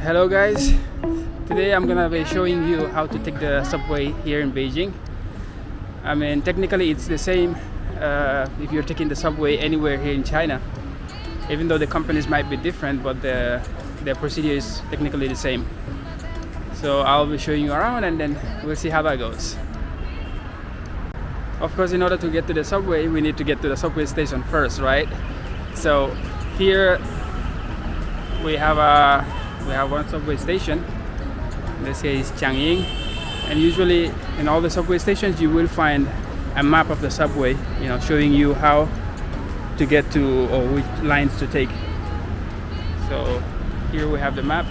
Hello guys, today I'm gonna be showing you how to take the subway here in Beijing. I mean, technically it's the same if you're taking the subway anywhere here in China, even though the companies might be different, but the procedure is technically the same. So I'll be showing you around and then we'll see how that goes. Of course, in order to get to the subway, we need to get to the subway station first, right? So here we have one subway station. This here is Changying, and usually in all the subway stations you will find a map of the subway, showing you how to get to or which lines to take. So here we have the map.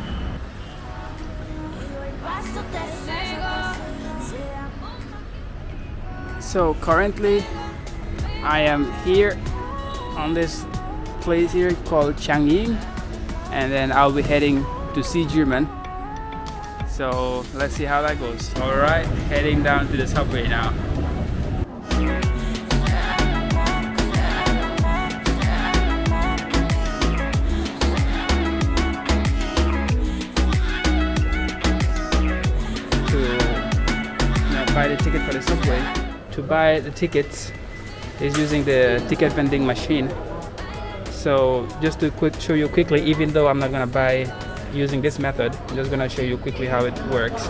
So currently I am here on this place here called Changying, and then I'll be heading to German. So let's see how that goes. Alright, heading down to the subway now. To buy the ticket for the subway. To buy the tickets is using the ticket vending machine. So just to show you quickly, even though I'm not gonna buy using this method, I'm just gonna show you quickly how it works.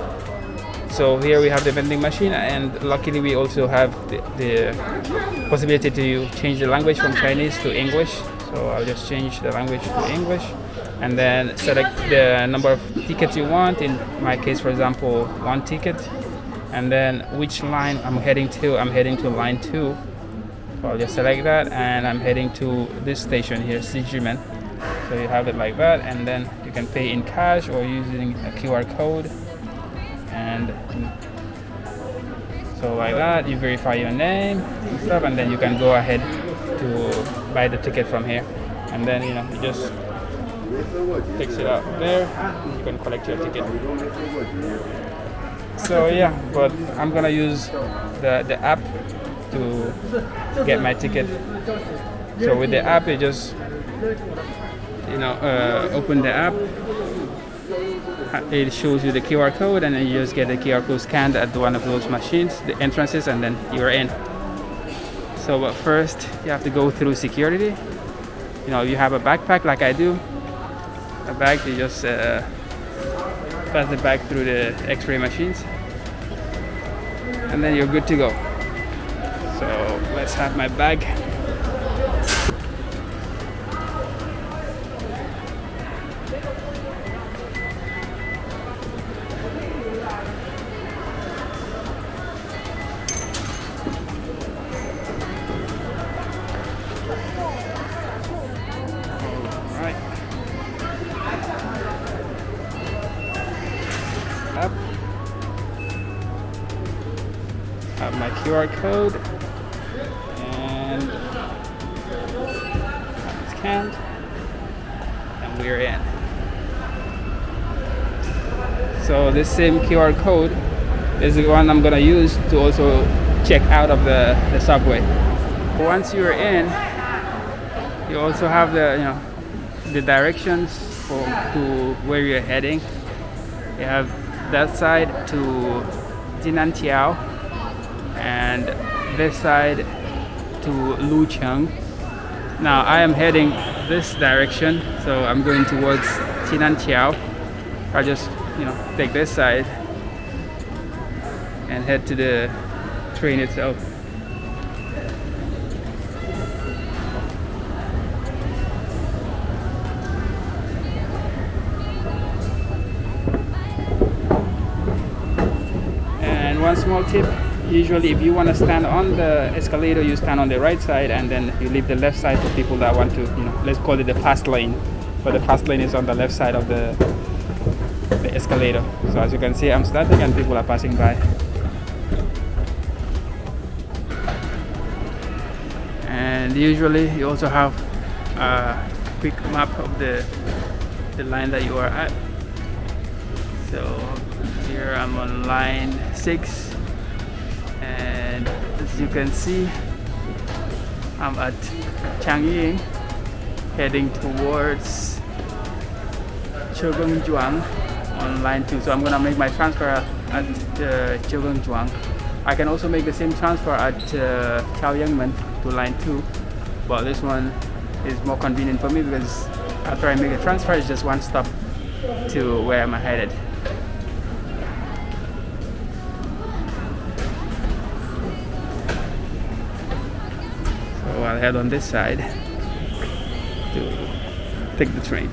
So here we have the vending machine, and luckily we also have the possibility to change the language from Chinese to English. So I'll just change the language to English and then select the number of tickets you want. In my case, for example, 1 ticket, and then which line I'm heading to. I'm heading to line 2. So I'll just select that, and I'm heading to this station here, German. So you have it like that, and then you can pay in cash or using a QR code. And so like that, you verify your name and stuff, and then you can go ahead to buy the ticket from here. And then you just fix it up there. You can collect your ticket. So yeah, but I'm gonna use the app to get my ticket. So with the app, you just open the app. It shows you the QR code, and then you just get the QR code scanned at one of those machines, the entrances, and then you're in. So but first you have to go through security. You have a backpack like I do. A bag, you just pass the bag through the X-ray machines, and then you're good to go. So let's have my bag. Alright. Up. Have my QR code. Scanned, and we're in. So this same QR code is the one I'm gonna use to also check out of the subway. Once you're in, you also have the directions to where you're heading. You have that side to Jinanqiao, and this side to Lucheng. Now I am heading this direction, so I'm going towards Jinanqiao. I'll just take this side and head to the train itself. And one small tip. Usually if you want to stand on the escalator, you stand on the right side, and then you leave the left side for people that want to, let's call it the fast lane. But the fast lane is on the left side of the escalator. So as you can see, I'm starting and people are passing by. And usually you also have a quick map of the line that you are at. So here I'm on line 6. And as you can see, I'm at Changying, heading towards Chogungjuang on line 2. So I'm gonna make my transfer at Chogungjuang. I can also make the same transfer at Chaoyangmen to line 2, but this one is more convenient for me because after I make a transfer, it's just one stop to where I'm headed. So I'll head on this side to take the train.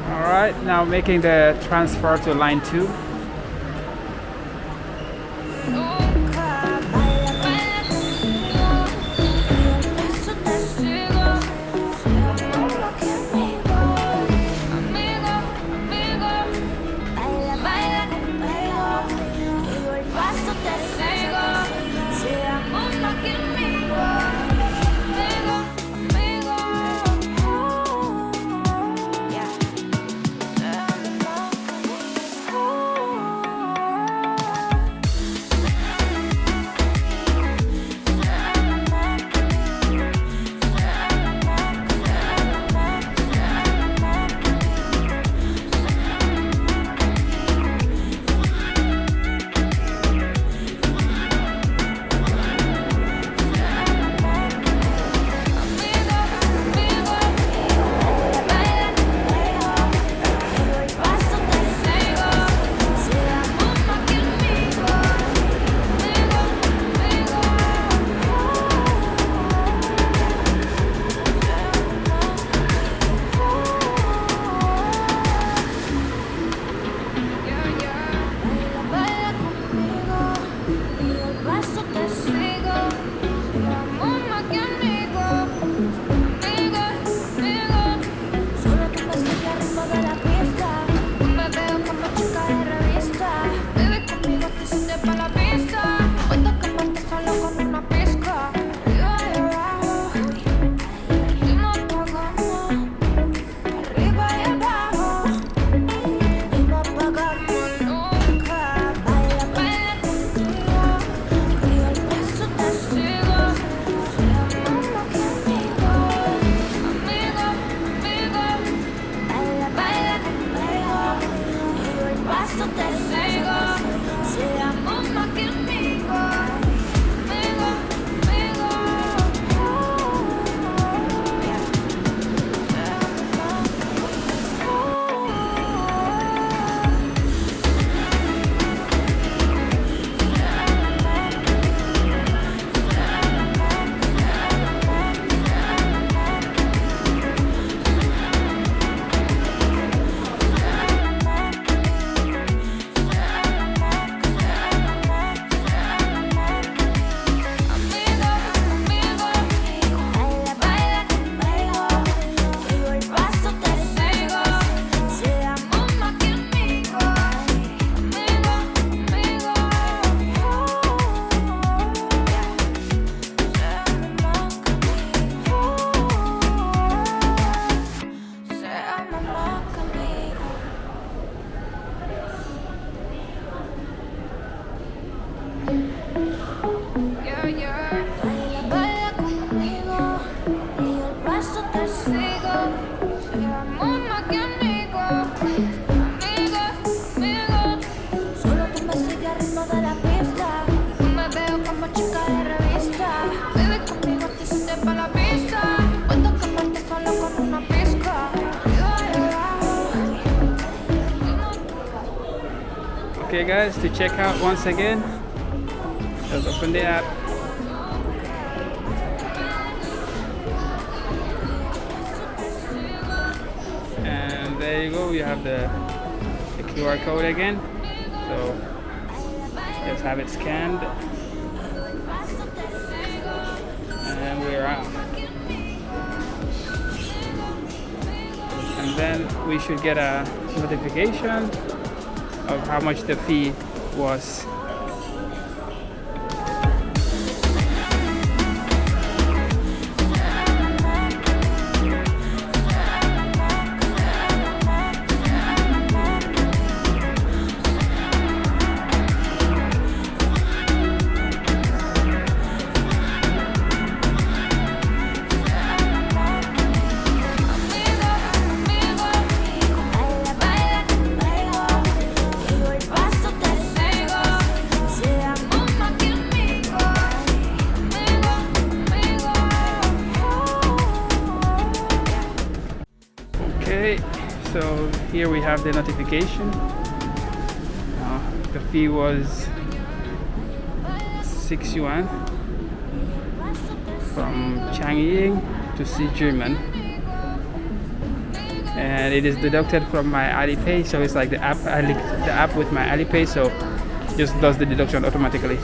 Alright, now making the transfer to line 2. Okay guys, to check out once again, just open the app. And there you go, you have the QR code again. So just have it scanned. And we're out. And then we should get a notification of how much the fee was. Okay, so here we have the notification. The fee was 6 yuan from Changying to German, and it is deducted from my Alipay. So it's like the app with my Alipay, so just does the deduction automatically.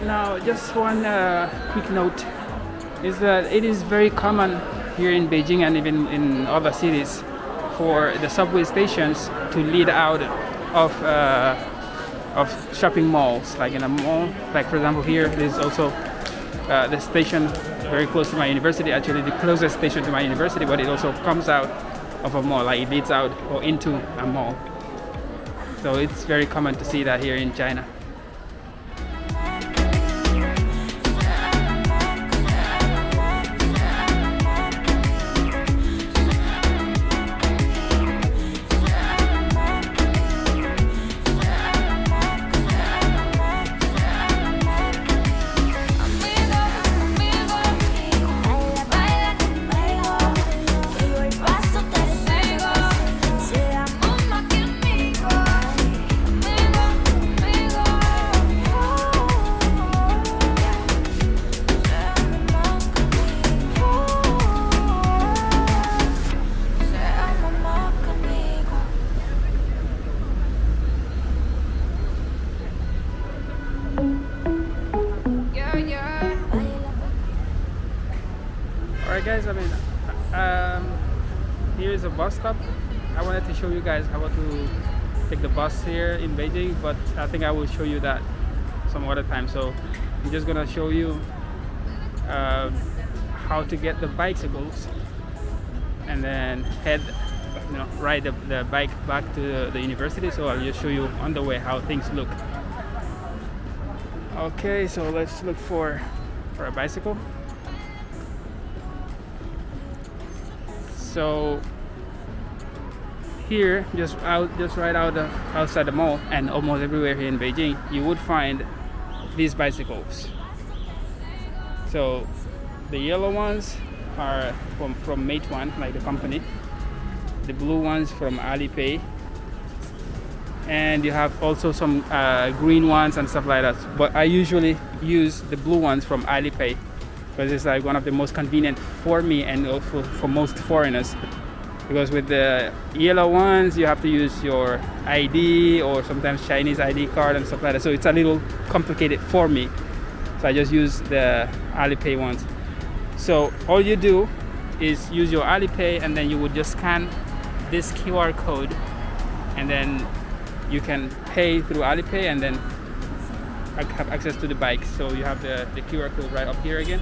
Now, just one quick note is that it is very common here in Beijing and even in other cities for the subway stations to lead out of shopping malls, like in a mall. Like for example, here there's also the station very close to my university, actually the closest station to my university, but it also comes out of a mall, like it leads out or into a mall. So it's very common to see that here in China. Alright guys, here is a bus stop. I wanted to show you guys how to take the bus here in Beijing, but I think I will show you that some other time. So I'm just gonna show you how to get the bicycles and then ride the bike back to the university. So I'll just show you on the way how things look. Okay, so let's look for a bicycle. So here, just right outside the mall and almost everywhere here in Beijing, you would find these bicycles. So the yellow ones are from Meituan, like the company. The blue ones from Alipay, and you have also some green ones and stuff like that. But I usually use the blue ones from Alipay, because it's like one of the most convenient for me and also for most foreigners. Because with the yellow ones, you have to use your ID or sometimes Chinese ID card and stuff like that. So it's a little complicated for me. So I just use the Alipay ones. So all you do is use your Alipay, and then you would just scan this QR code, and then you can pay through Alipay and then have access to the bike. So you have the QR code right up here again.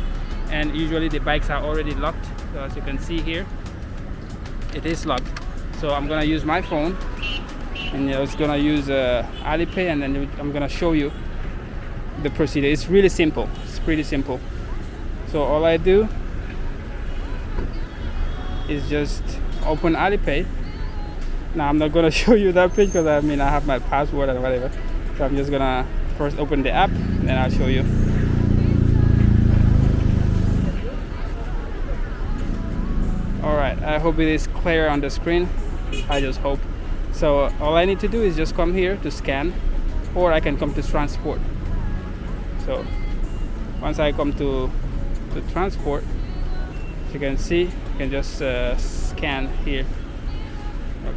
And usually the bikes are already locked, so as you can see here, it is locked. So I'm gonna use my phone, and I was gonna use Alipay, and then I'm gonna show you the procedure. It's really simple. It's pretty simple. So all I do is just open Alipay, Now I'm not gonna show you that page because I mean I have my password and whatever. So I'm just gonna first open the app and then I'll show you. Alright, I hope it is clear on the screen. I just hope. So all I need to do is just come here to scan, or I can come to transport. So once I come to transport, as you can see, you can just scan here.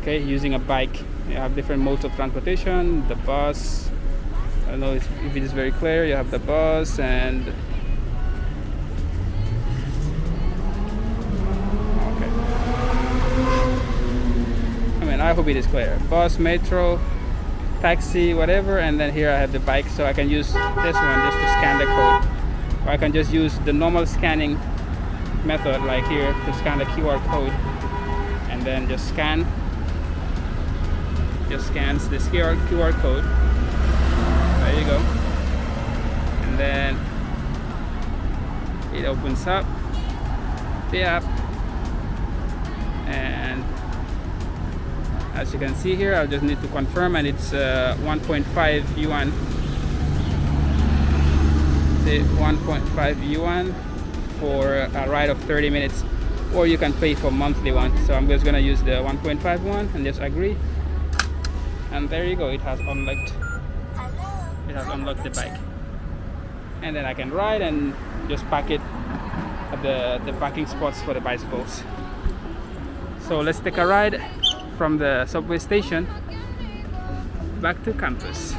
Okay, using a bike. You have different modes of transportation. The bus, I don't know if it is very clear. You have the bus and okay. I mean, I hope it is clear. Bus, metro, taxi, whatever, and then here I have the bike, so I can use this one just to scan the code, or I can just use the normal scanning method like here to scan the QR code and then just scan. Just scans this QR code. There you go. And then it opens up the app, and as you can see here, I'll just need to confirm, and it's 1.5 yuan. Say 1.5 yuan for a ride of 30 minutes, or you can pay for monthly one. So I'm just gonna use the 1.5 one and just agree. And there you go, it has unlocked. It has unlocked the bike, and then I can ride and just park it at the parking spots for the bicycles. So let's take a ride from the subway station back to campus.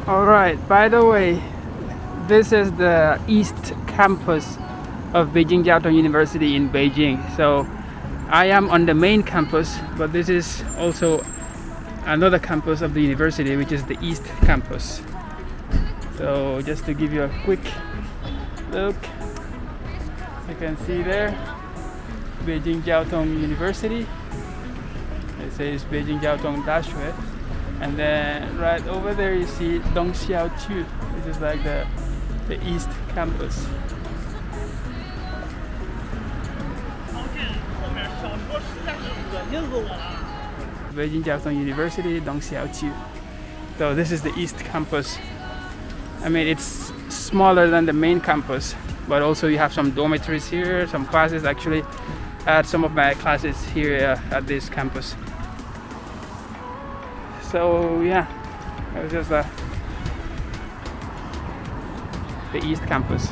Alright, by the way, this is the East Campus of Beijing University in Beijing. So I am on the main campus, but this is also another campus of the university, which is the East Campus. So just to give you a quick look, you can see there Beijing University. It says Beijing Daxue. And then right over there you see Dongxiaoqu, which is like the East Campus. Beijing University, Dongxiaoqu. So this is the East Campus. I mean, it's smaller than the main campus, but also you have some dormitories here, some classes. Actually, I had some of my classes here at this campus. So yeah, it was just the East Campus,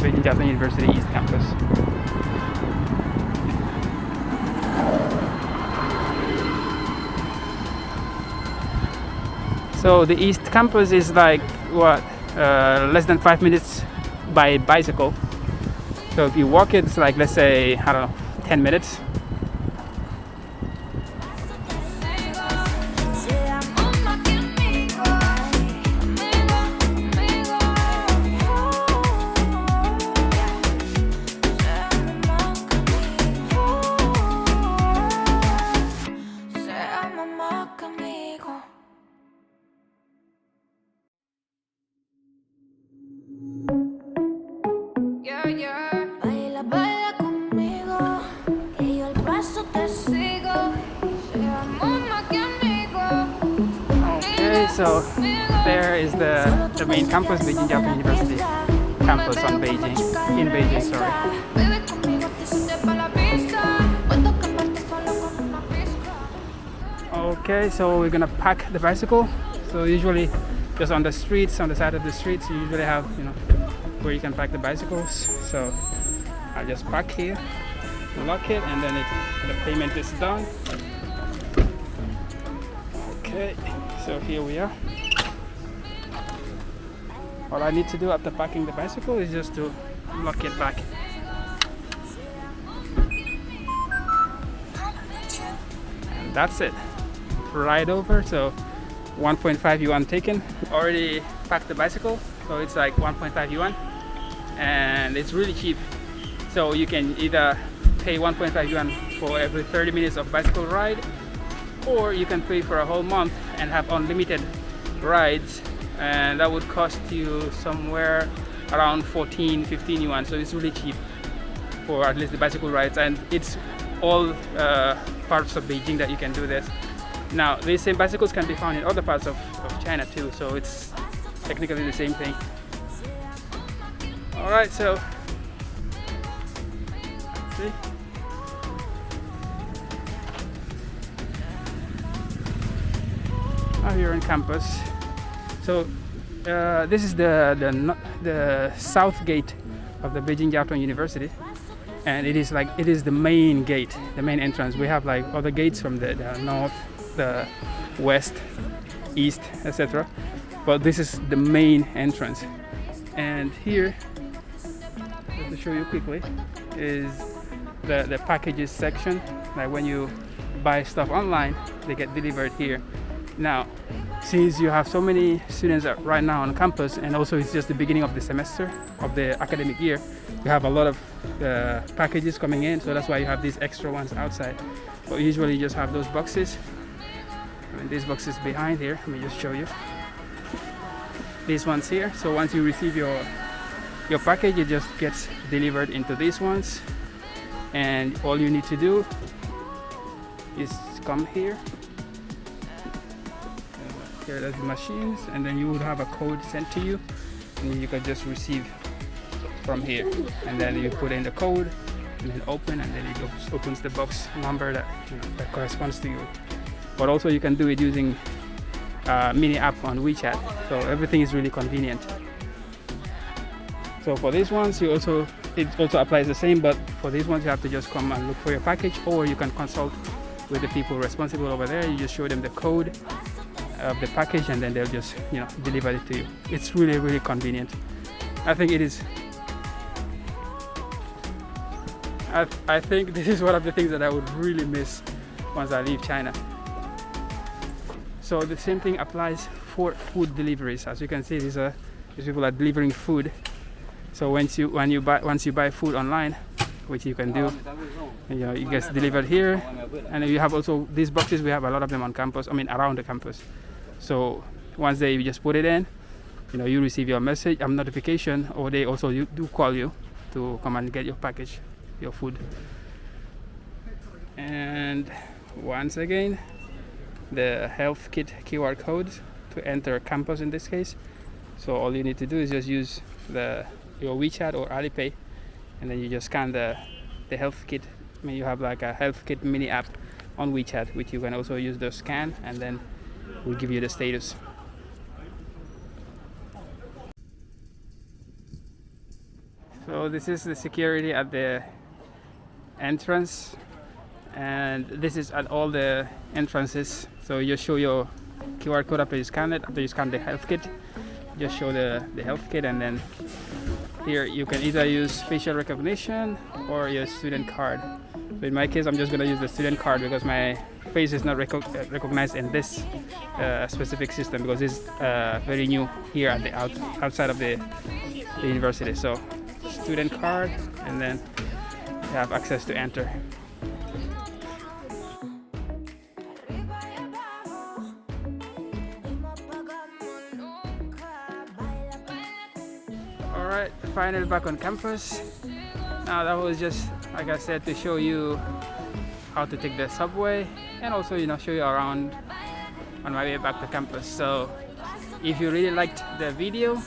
Beijing University East Campus. So the East Campus is like what, less than 5 minutes by bicycle. So if you walk it, it's like, let's say, I don't know, 10 minutes. There is the main campus, Beijing Japan University campus on Beijing, in Beijing, sorry. Okay, so we're gonna pack the bicycle. So usually just on the streets, on the side of the streets, you usually have, you know, where you can pack the bicycles. So I'll just park here, lock it, and then the payment is done. Okay, so here we are. All I need to do after parking the bicycle is just to lock it back. And that's it. Right over, so 1.5 yuan taken. Already packed the bicycle, so it's like 1.5 yuan. And it's really cheap. So you can either pay 1.5 yuan for every 30 minutes of bicycle ride, or you can pay for a whole month and have unlimited rides, and that would cost you somewhere around 14-15 yuan. So it's really cheap for at least the bicycle rides, and it's all parts of Beijing that you can do this. Now these same bicycles can be found in other parts of China too, so it's technically the same thing. Alright, so see, now you're in campus. So this is the south gate of the Beijing Jiaotong University, and it is the main gate, the main entrance. We have like other gates from the north, the west, east, etc. But this is the main entrance. And here, just to show you quickly, is the packages section. Like when you buy stuff online, they get delivered here. Now, since you have so many students right now on campus, and also it's just the beginning of the semester of the academic year, you have a lot of packages coming in, so that's why you have these extra ones outside. But usually you just have those boxes. I mean, these boxes behind here, let me just show you. These ones here, so once you receive your package, it just gets delivered into these ones, and all you need to do is come here. Here are the machines, and then you would have a code sent to you, and you can just receive from here, and then you put in the code and then open, and then it opens the box number that corresponds to you. But also you can do it using mini app on WeChat, so everything is really convenient. So for these ones, it also applies the same, but for these ones you have to just come and look for your package, or you can consult with the people responsible over there. You just show them the code of the package, and then they'll just deliver it to you. It's really, really convenient. I think it is. I think this is one of the things that I would really miss once I leave China. So the same thing applies for food deliveries. As you can see, these people are delivering food. So once you buy food online, which you can do, it gets delivered here. And you have also these boxes. We have a lot of them on campus. I mean, around the campus. So once you just put it in, you receive your message, notification, or they also do call you to come and get your package, your food. And once again, the health kit QR code to enter campus in this case. So all you need to do is just use your WeChat or Alipay, and then you just scan the health kit. I mean, you have like a health kit mini app on WeChat, which you can also use the scan, and then will give you the status. So this is the security at the entrance, and this is at all the entrances. So you just show your QR code after you scan it. After you scan the health kit, just show the health kit, and then here you can either use facial recognition or your student card. So in my case, I'm just going to use the student card because my face is not recognized in this specific system, because it's very new here at the outside of the university. So student card, and then you have access to enter. Alright, finally back on campus. Now that was just, like I said, to show you how to take the subway, and also show you around on my way back to campus. So If you really liked the video,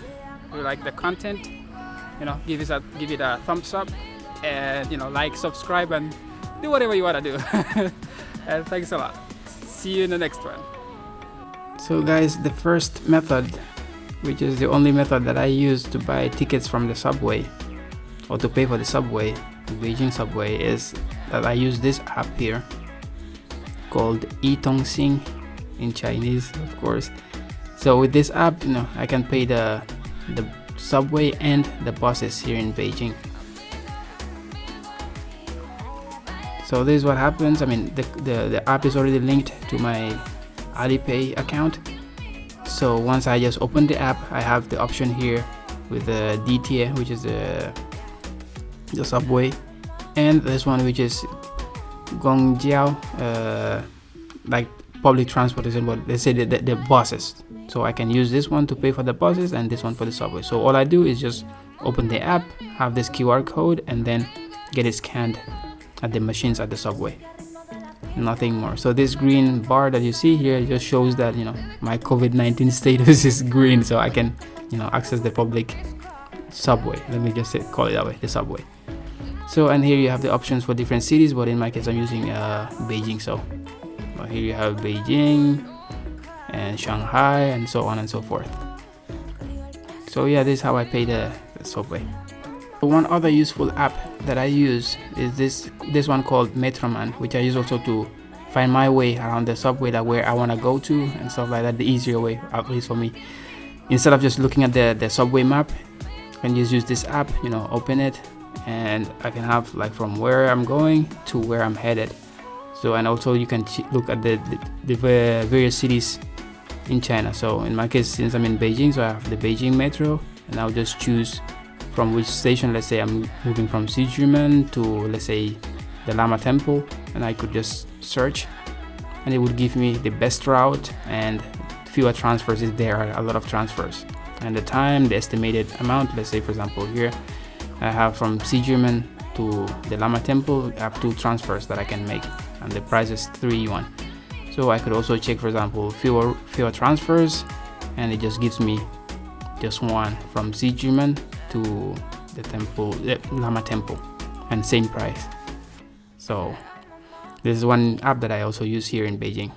you like the content, give it a thumbs up, and like, subscribe, and do whatever you want to do. And thanks a lot. See you in the next one. So guys, the first method, which is the only method that I use to buy tickets from the subway or to pay for the subway, the Beijing Subway, is that I use this app here called Yitongxing in Chinese, of course. So with this app, I can pay the subway and the buses here in Beijing. So this is what happens. I mean, the app is already linked to my Alipay account. So once I just open the app, I have the option here with the DTA, which is the subway, and this one, which is Gongjiao, like public transport, is what they say, the buses. So I can use this one to pay for the buses and this one for the subway. So all I do is just open the app, have this QR code, and then get it scanned at the machines at the subway. Nothing more. So this green bar that you see here just shows that my COVID-19 status is green, so I can access the public subway. Let me just call it that way, the subway. So, and here you have the options for different cities, but in my case I'm using Beijing. So here you have Beijing and Shanghai and so on and so forth. So yeah, this is how I pay the subway. One other useful app that I use is this one called Metroman, which I use also to find my way around the subway, that where I want to go to and stuff like that, the easier way, at least for me. Instead of just looking at the subway map, I can just use this app, open it, and I can have like from where I'm going to where I'm headed. So, and also you can look at the various cities in China. So in my case, since I'm in Beijing, so I have the Beijing Metro, and I'll just choose from which station. Let's say I'm moving from Sijumen to, let's say, the Lama Temple, and I could just search and it would give me the best route and fewer transfers if there are a lot of transfers, and the time, the estimated amount. Let's say, for example, here I have from Sijumen to the Lama Temple, I have 2 transfers that I can make, and the price is 3 yuan. So I could also check, for example, fewer transfers, and it just gives me just one from Sijumen to the temple, the Lama Temple, and same price. So this is one app that I also use here in Beijing.